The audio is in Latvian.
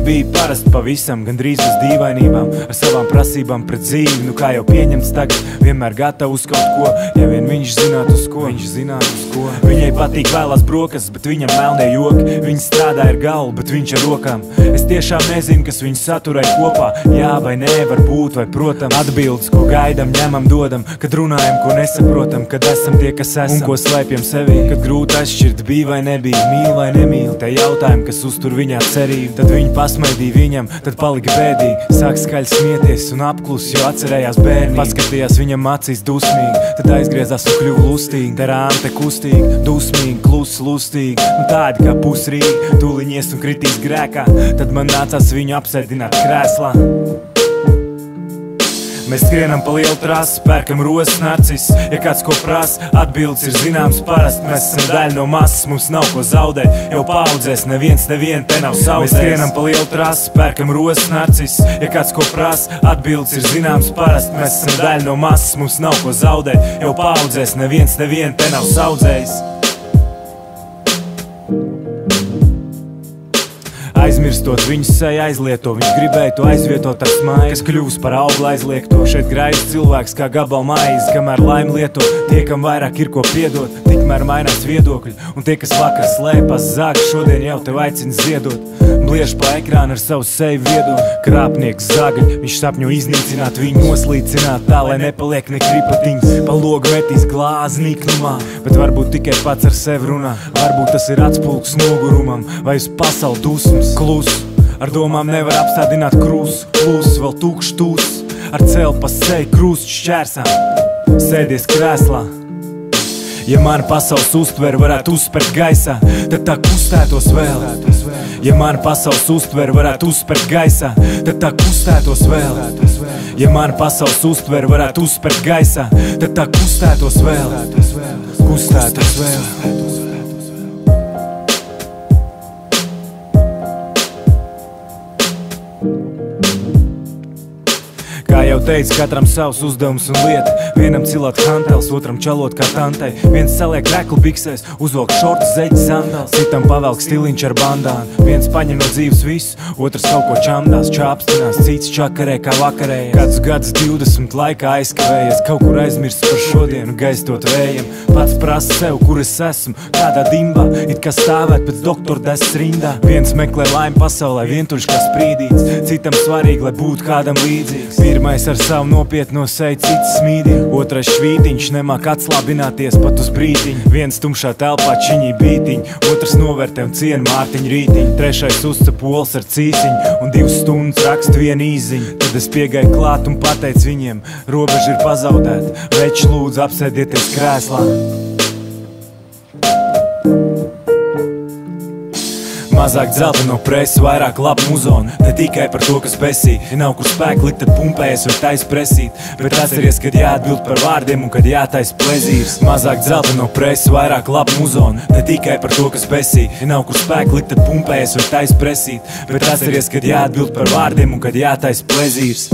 nebija parasti pavisam, gandrīz uz dīvainībām, ar savām prasībām pret dzīvi. Nu kā jau pieņemts tagad, vienmēr gatava uz kaut ko, ja vien viņš zinātu uz ko. Viņai patīk vēlās brokas, bet viņam melnie joki. Viņa strādā ar galvu, bet viņš ar rokām. Es tiešām nezinu, kas viņu saturēja kopā. Jā vai nē, varbūt vai protam. Atbildes, ko gaidam, ņemam, dodam, kad runājam, ko nesaprotam, kad esam tie, kas esam un ko slēpjam sevī. Kad grūti atšķirt, bija vai nebija, mīl vai nemīl, te jautājumi, kas uztur viņā cerību. Tad viņi pasmaidīja viņam, tad palika bēdīgi. Sāk skaļi smieties un apklus, jo atcerējās bērni. Paskatījās viņam acīs dusmīgi, tad aizgriezās un kļuva lustīgi. Te rāma te kustīgi, dusmīgi, klusi, lustīgi. Un tādi kā pusrīgi, tūliņies un kritīs grēkā. Tad man nācās viņu apsēdināt krēslā. Mēs skrienam pa lielu trasi, pērkam rosas narcis. Ja kāds ko prasa, atbildes ir zināms parasti. Mēs esam daļa no masas, mums nav ko zaudēt. Jau paudzēs, neviens te nav saudzējis. Mēs skrienam pa lielu trasi, pērkam rosas narcis. Ja kāds ko prasa, atbildes ir zināms parasti. Mēs esam daļa no masas, mums nav ko zaudēt. Jau paudzēs, neviens te nav saudzējis. Aizmirstot viņu seju aizlieto, viņš gribēja to aizvietot ar smaidu, kas kļūst par auglu aizliegto. Šeit graiz cilvēks kā gabal maizi, kamēr laimi lieto. Tie, kam vairāk ir ko piedot, tikmēr mainās viedokļi. Un tie, kas vakar slēpās zāgi, šodien jau tev aicina ziedot. Bliež pa ekrānu ar savu seju viedo, krāpnieks zagaļ. Viņš sapņo iznīcināt viņu, noslīcināt tā, lai nepaliek ne kripatiņas. Pa logu metīs glāzi niknumā, bet varbūt tikai pats ar sevi runā. Varbūt tas ir atspulks nogurumam vai uz pasauli dusmas. Klusu, ar domām nevar apstādināt krūsu. Klusu, vēl tukšs tūs, ar celu pa seju krūstu šķērsām. Sēdies krēslā. Ja mana pasaules uztvere varētu uzspert gaisā, tad tā kustētos vēl. Ja mana pasaules uztvere varētu uzspert gaisā, tad tā kustētos vēl. Ja mana pasaules uztvere varētu uzspert gaisā, tad tā kustētos vēl. Kustētos vēl. Kā jau teicu, katram savs uzdevums un lieta. Vienam cilāt hantels, otram čalot kā tantei. Viens saliek reklu biksēs, uzvelk šortus, zeķis, sandāls. Citam pavelk stiliņš ar bandānu. Viens paņem no dzīves visu, otrs kaut ko čamdās, čāpstinās. Cits čakarē kā vakarējies. Gadus 20 laikā aizkavējies, kaut kur aizmirsts par šodienu, gaistot vējiem. Pats prasa sev, kur es esmu, kādā dimbā, it kā stāvēt pēc doktora desas rindā. Viens meklē laimi pasaulē, vientuļš kā sprīdīts. Citam svarīgi, lai būtu kādam līdzīgs. Pirmais ar savu nopietno seju, cits smīdīgi. Otrais švītiņš nemāk atslābināties pat uz brītiņu. Viens tumšā telpā čiņī bītiņu, otrs novērtē un ciena Mārtiņu rītiņu. Trešais uzcep pols ar cīsiņu un 2 stundas rakst vienu īziņu. Tad es piegāju klāt un pateicu viņiem, robeža ir pazaudēta, veči lūdzu apsēdieties krēslā. Mazāk dzelteno presi, vairāk labu muzonu. Ne tikai par to, kas besī. Ja nav kur spēku likt, tad pumpējies vai tais presīt. Bet atceries, kad jāatbild par vārdiem un kad jātais plezīrs. Mazāk dzelteno presi, vairāk labu muzonu. Ne tikai par to, kas besī. Ja nav kur spēku likt, tad pumpējies vai tais presīt. Bet atceries, kad jāatbild par vārdiem un kad jātais plezīrs.